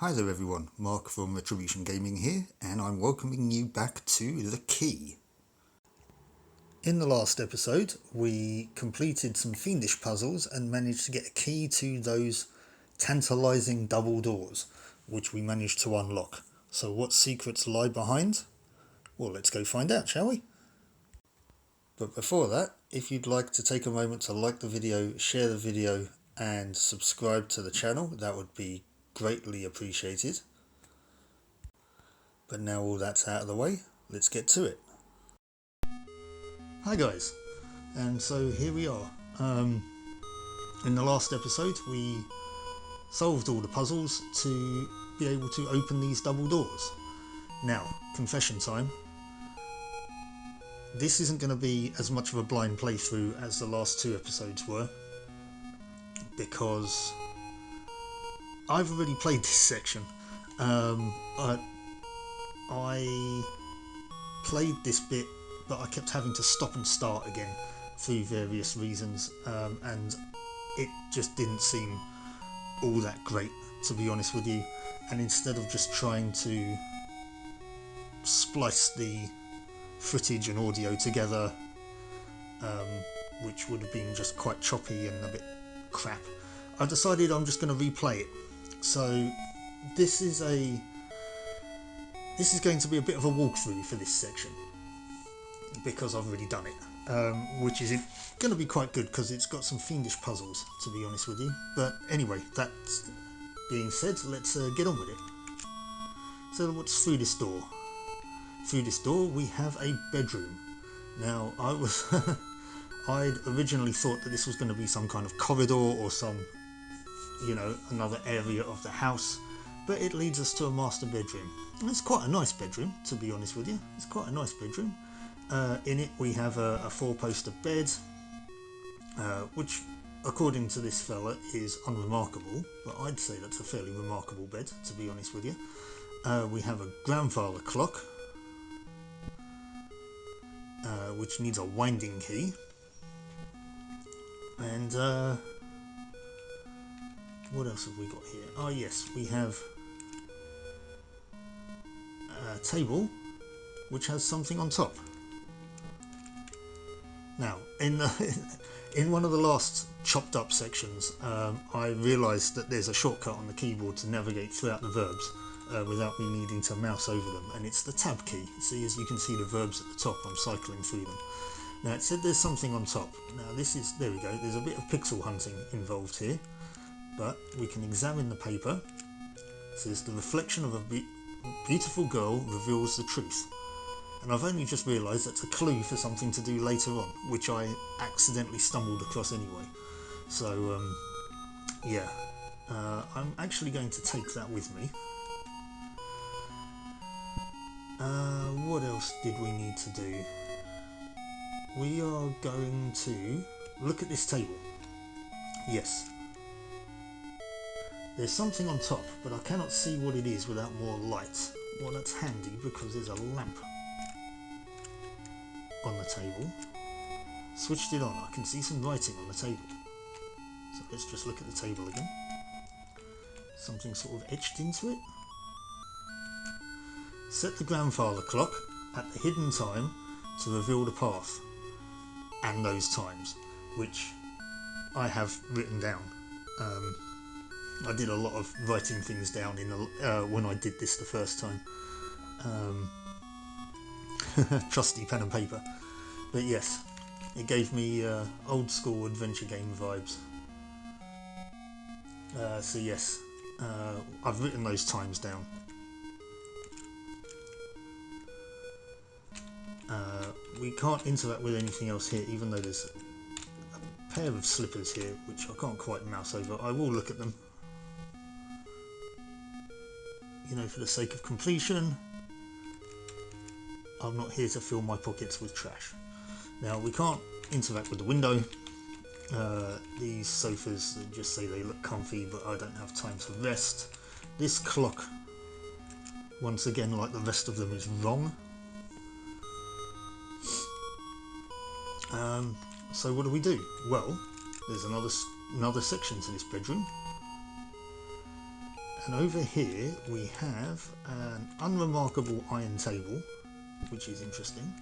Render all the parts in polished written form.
Hi there everyone, Mark from Retribution Gaming here, and I'm welcoming you back to The Key. In the last episode, we completed some fiendish puzzles and managed to get a key to those tantalising double doors, which we managed to unlock. So what secrets lie behind? Well, let's go find out, shall we? But before that, if you'd like to take a moment to like the video, share the video, and subscribe to the channel, that would be greatly appreciated. But now all that's out of the way, let's get to it. Hi guys, and so here we are. In the last episode we solved all the puzzles to be able to open these double doors. Now, confession time. This isn't going to be as much of a blind playthrough as the last two episodes were, because I've already played this section. I played this bit, but I kept having to stop and start again through various reasons, and it just didn't seem all that great, to be honest with you. And instead of just trying to splice the footage and audio together, which would have been just quite choppy and a bit crap, I decided I'm just going to replay it. So this is going to be a bit of a walkthrough for this section, because I've already done it, which is going to be quite good because it's got some fiendish puzzles, to be honest with you. But anyway, that being said, let's get on with it. So what's through this door? Through this door we have a bedroom. Now I'd originally thought that this was going to be some kind of corridor or some, another area of the house, but it leads us to a master bedroom. And it's quite a nice bedroom, to be honest with you. It's quite a nice bedroom. In it we have a four-poster bed, which according to this fella is unremarkable, but I'd say that's a fairly remarkable bed, to be honest with you. We have a grandfather clock, which needs a winding key, and what else have we got here? Oh yes, we have a table which has something on top. Now, in one of the last chopped up sections, I realised that there's a shortcut on the keyboard to navigate throughout the verbs without me needing to mouse over them, and it's the tab key. See, as you can see the verbs at the top, I'm cycling through them. Now it said there's something on top. Now there we go, there's a bit of pixel hunting involved here, but we can examine the paper. It says the reflection of a beautiful girl reveals the truth. And I've only just realised that's a clue for something to do later on, which I accidentally stumbled across anyway. So, yeah, I'm actually going to take that with me. What else did we need to do? We are going to look at this table. Yes. There's something on top, but I cannot see what it is without more light. Well, that's handy because there's a lamp on the table. Switched it on, I can see some writing on the table. So let's just look at the table again. Something sort of etched into it. Set the grandfather clock at the hidden time to reveal the path and those times, which I have written down. I did a lot of writing things down when I did this the first time. Trusty pen and paper. But yes, it gave me old school adventure game vibes. So yes, I've written those times down. We can't interact with anything else here, even though there's a pair of slippers here which I can't quite mouse over. I will look at them, for the sake of completion. I'm not here to fill my pockets with trash. Now, we can't interact with the window. These sofas just say they look comfy, but I don't have time to rest. This clock, once again, like the rest of them, is wrong. So what do we do? Well, there's another section to this bedroom. and over here we have an unremarkable iron table, which is interesting.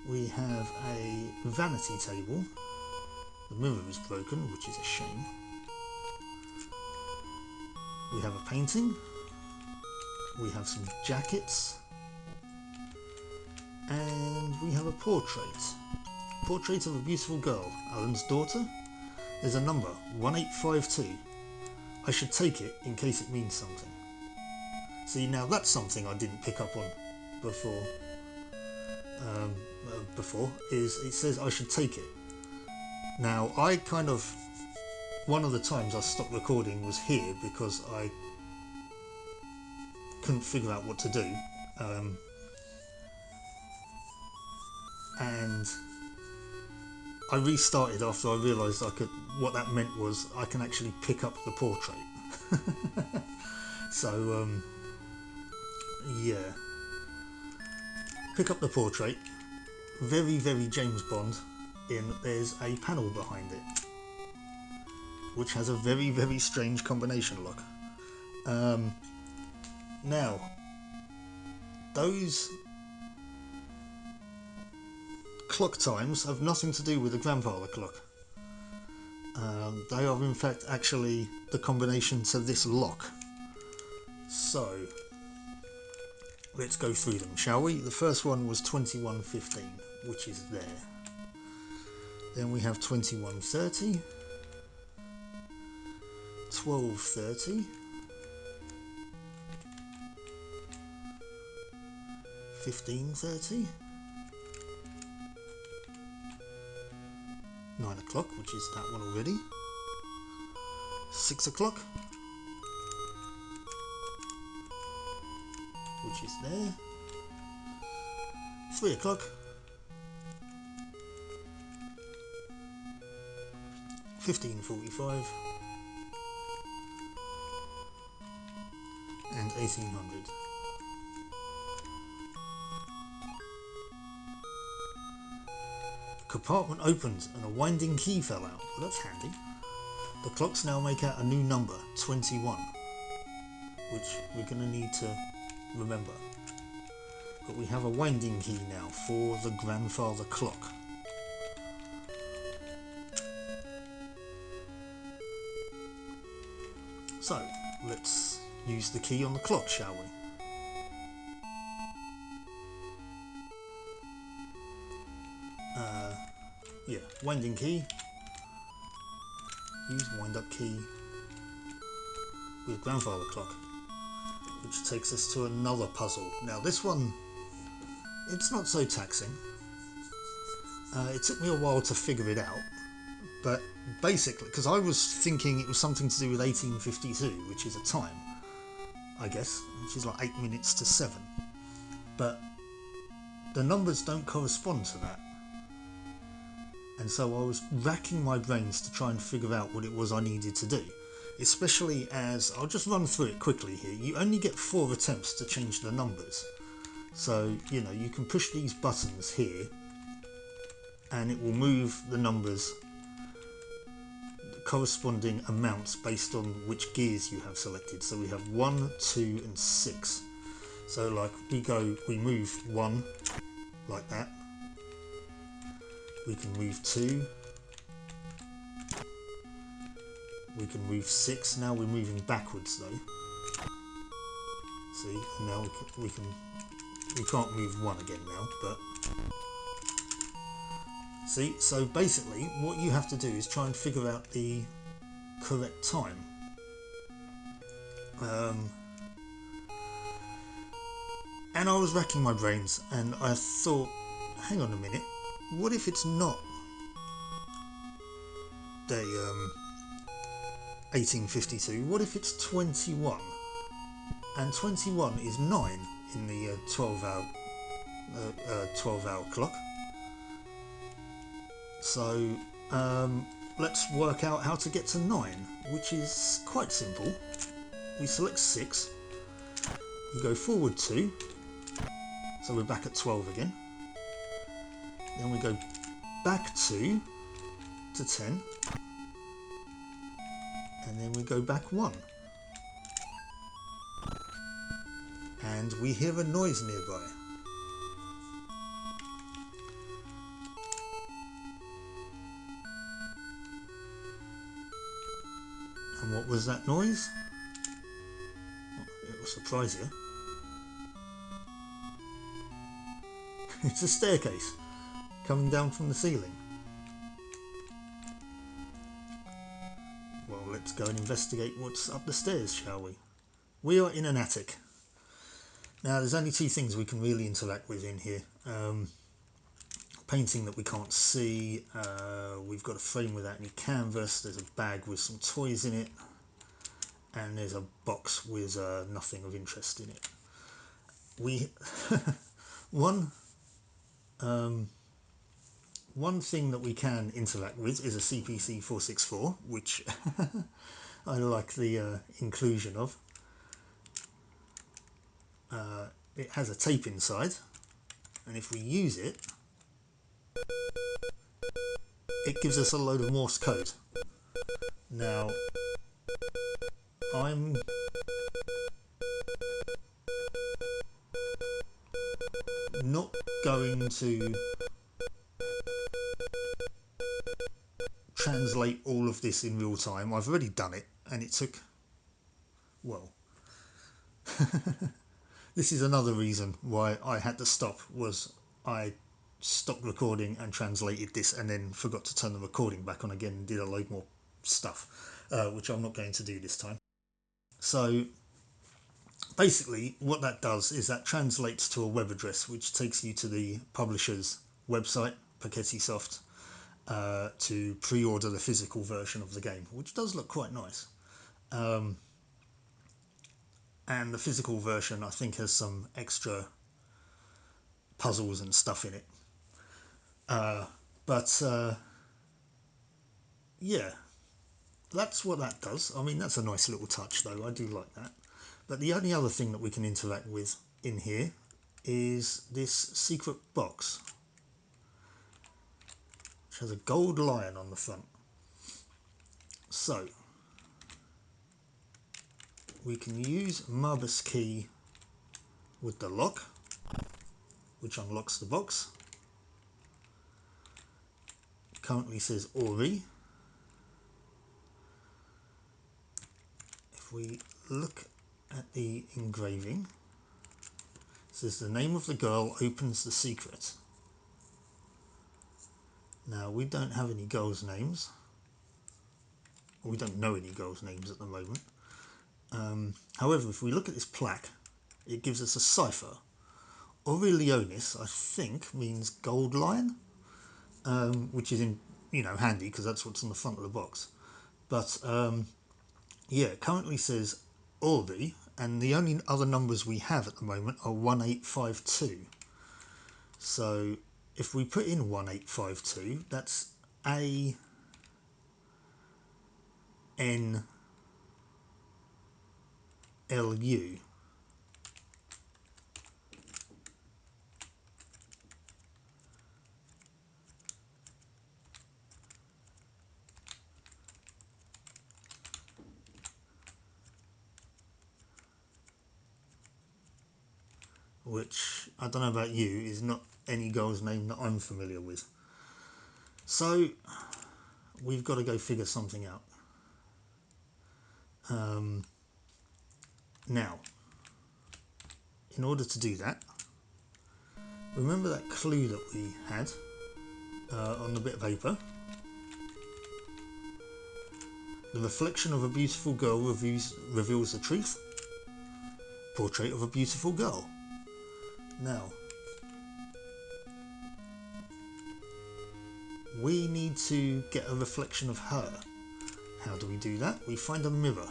We have a vanity table. The mirror is broken, which is a shame. We have a painting. We have some jackets. And we have a portrait. Portrait of a beautiful girl, Alan's daughter. There's a number, 1852. I should take it in case it means something. See, now that's something I didn't pick up on before. Is it says I should take it. Now I kind of, one of the times I stopped recording was here because I couldn't figure out what to do, and I restarted after I realised I could. What that meant was I can actually pick up the portrait. So yeah, pick up the portrait. Very, very James Bond. There's a panel behind it, which has a very, very strange combination lock. Now, those clock times have nothing to do with the grandfather clock. They are in fact actually the combination to this lock. So, let's go through them, shall we? The first one was 2115, which is there. Then we have 2130, 1230, 1530, 9 o'clock, which is that one already, 6 o'clock, which is there, 3 o'clock, 1545, and 1800. Compartment opened and a winding key fell out. Well, that's handy. The clocks now make out a new number, 21, which we're going to need to remember. But we have a winding key now for the grandfather clock. So, let's use the key on the clock, shall we? Yeah, winding key. Use wind up key with grandfather clock, which takes us to another puzzle. Now this one, it's not so taxing. It took me a while to figure it out, but basically, because I was thinking it was something to do with 1852, which is a time, I guess, which is like 8 minutes to 7. But the numbers don't correspond to that. And so I was racking my brains to try and figure out what it was I needed to do. Especially as, I'll just run through it quickly here, you only get 4 attempts to change the numbers. So, you know, you can push these buttons here and it will move the numbers, the corresponding amounts based on which gears you have selected. So we have 1, 2 and 6. So like we move 1 like that. We can move 2. We can move 6. Now we're moving backwards though. See, and now we can't move 1 again now, but see, so basically what you have to do is try and figure out the correct time. And I was racking my brains and I thought, hang on a minute, what if it's not the 1852? What if it's 21? And 21 is 9 in the 12-hour clock. So let's work out how to get to 9, which is quite simple. We select 6. We go forward 2. So we're back at 12 again. Then we go back 2 to 10. And then we go back 1. and we hear a noise nearby. And what was that noise? It will surprise you. It's a staircase coming down from the ceiling. Well, let's go and investigate what's up the stairs, shall we? We are in an attic. Now, there's only two things we can really interact with in here. Painting that we can't see. We've got a frame without any canvas. There's a bag with some toys in it. And there's a box with nothing of interest in it. We one thing that we can interact with is a CPC 464, which I like the inclusion of. It has a tape inside, and if we use it, it gives us a load of Morse code. Now, I'm not going to translate all of this in real time. I've already done it, and it took, well, this is another reason why I had to stop, was I stopped recording and translated this and then forgot to turn the recording back on again and did a load more stuff, which I'm not going to do this time. So basically what that does is that translates to a web address which takes you to the publisher's website, Paquetisoft, to pre-order the physical version of the game, which does look quite nice. And the physical version, I think, has some extra puzzles and stuff in it. Yeah, that's what that does. I mean, that's a nice little touch, though. I do like that. But the only other thing that we can interact with in here is this secret box, which has a gold lion on the front. So we can use Marbus key with the lock, which unlocks the box. It currently says Ori. If we look at the engraving, it says the name of the girl opens the secret. Now, we don't have any girls' names, or we don't know any girls' names at the moment. However, if we look at this plaque, it gives us a cipher. Aurileonis, I think, means gold lion, which is handy because that's what's on the front of the box. But yeah, it currently says Ori, and the only other numbers we have at the moment are 1852. So if we put in 1852, that's ANLU. Which, I don't know about you, is not any girl's name that I'm familiar with. So we've got to go figure something out. Now, in order to do that, remember that clue that we had on the bit of paper? The reflection of a beautiful girl reveals the truth. Portrait of a beautiful girl. Now, we need to get a reflection of her. How do we do that? We find a mirror.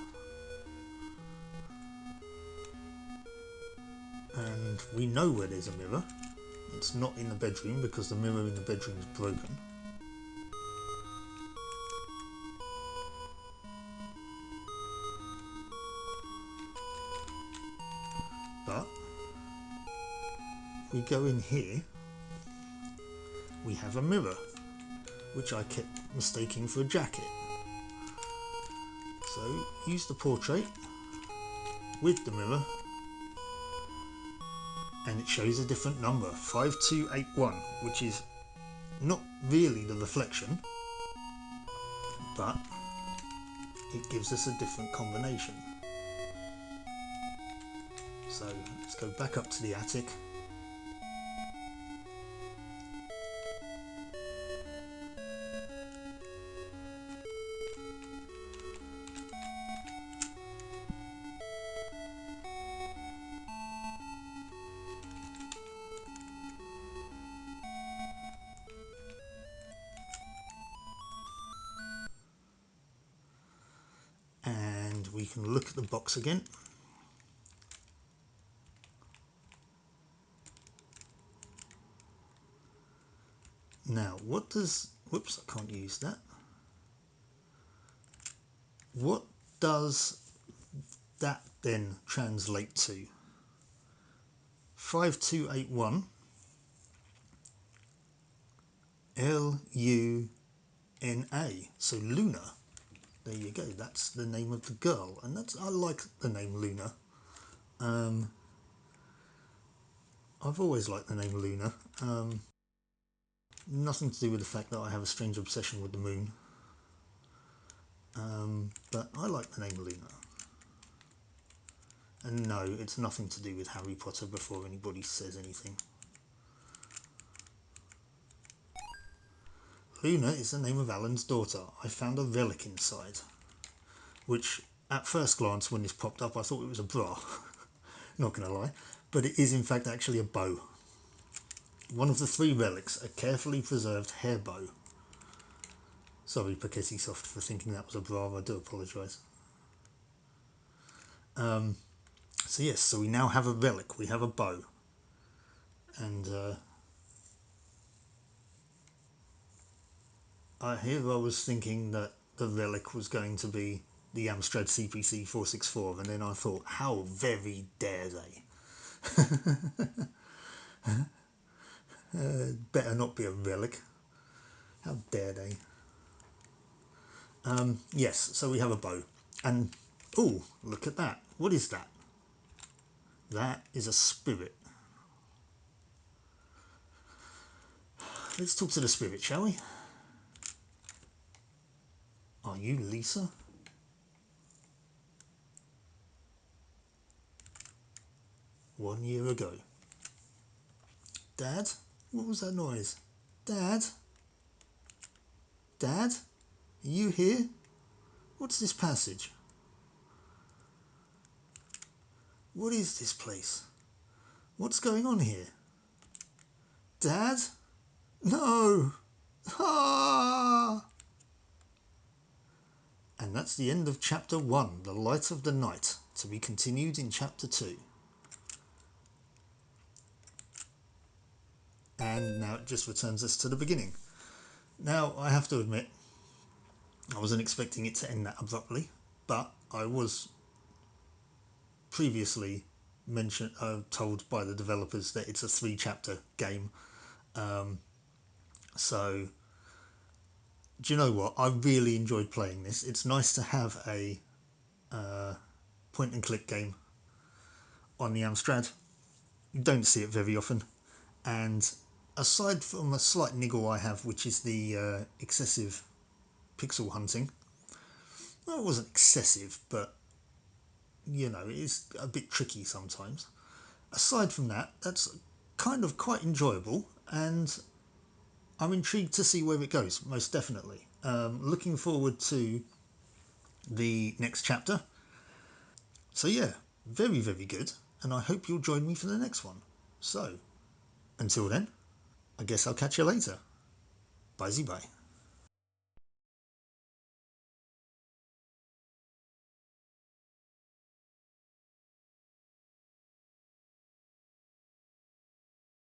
And we know where there's a mirror. It's not in the bedroom because the mirror in the bedroom is broken. But if we go in here, we have a mirror, which I kept mistaking for a jacket. So use the portrait with the mirror and it shows a different number, 5281, which is not really the reflection, but it gives us a different combination. So let's go back up to the attic. And we can look at the box again. Now, what does... whoops, I can't use that. What does that then translate to? 5281 L-U-N-A. So Luna. There you go. That's the name of the girl. And that's, I like the name Luna. I've always liked the name Luna. Nothing to do with the fact that I have a strange obsession with the moon. But I like the name Luna. And no, it's nothing to do with Harry Potter before anybody says anything. Luna is the name of Alan's daughter. I found a relic inside. Which, at first glance, when this popped up, I thought it was a bra. Not going to lie. But it is in fact actually a bow. One of the 3 relics, a carefully preserved hair bow. Sorry, Paketti Soft, for thinking that was a bra. I do apologise. So yes, so we now have a relic. We have a bow. And here I was thinking that the relic was going to be the Amstrad CPC 464, and then I thought, how very dare they? Better not be a relic. How dare they? Yes, so we have a bow. And, oh, look at that. What is that? That is a spirit. Let's talk to the spirit, shall we? Are you Lisa? One year ago. Dad? What was that noise? Dad? Dad? Are you here? What's this passage? What is this place? What's going on here? Dad? No! Ah! And that's the end of chapter 1, The Light of the Night, to be continued in chapter 2. And now it just returns us to the beginning. Now, I have to admit, I wasn't expecting it to end that abruptly, but I was previously told by the developers that it's a 3-chapter game. So, do you know what? I really enjoyed playing this. It's nice to have a point-and-click game on the Amstrad. You don't see it very often. And aside from a slight niggle I have, which is the excessive pixel hunting, well, it wasn't excessive, but you know, it is a bit tricky sometimes. Aside from that, that's kind of quite enjoyable, and I'm intrigued to see where it goes, most definitely. Looking forward to the next chapter. So yeah, very, very good, and I hope you'll join me for the next one. So, until then, I guess I'll catch you later. Bye-bye.